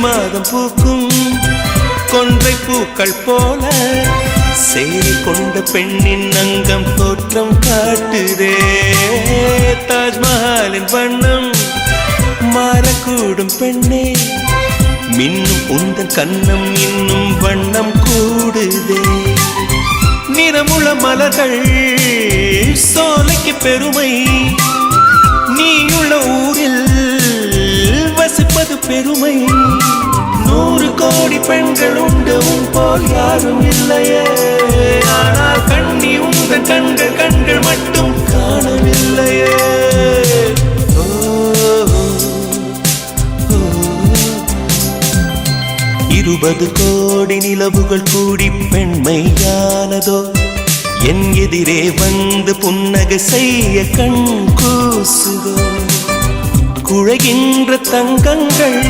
மாதம் பூக்கும் கொன்றை பூக்கள் போல சேலை கொண்ட பெண்ணின் அங்கம் தோற்றம் காட்டுதே. தாஜ்மஹாலின் வண்ணம் மாறக்கூடும் பெண்ணே, மின்னும் உந்தன் கண்ணம் இன்னும் வண்ணம் கூடுதே. நிறமுள்ள மலர்கள் சோலைக்கு பெருமை, நீயுள்ள ஊரில் வசிப்பது பெருமை. 100 கோடி பெண்கள் உண்டு உன் போல் யாரும் இல்லையே, ஆனால் கண்ணி உந்தன் கண்கள் கண்கள் மட்டும் காணவில்லையே. 20 கோடி நிலவுகள் கூடி பெண்மையானதோ, என் எதிரே வந்து புன்னகை செய்ய கண் கூசுதோ. குழைகின்ற தங்கங்கள்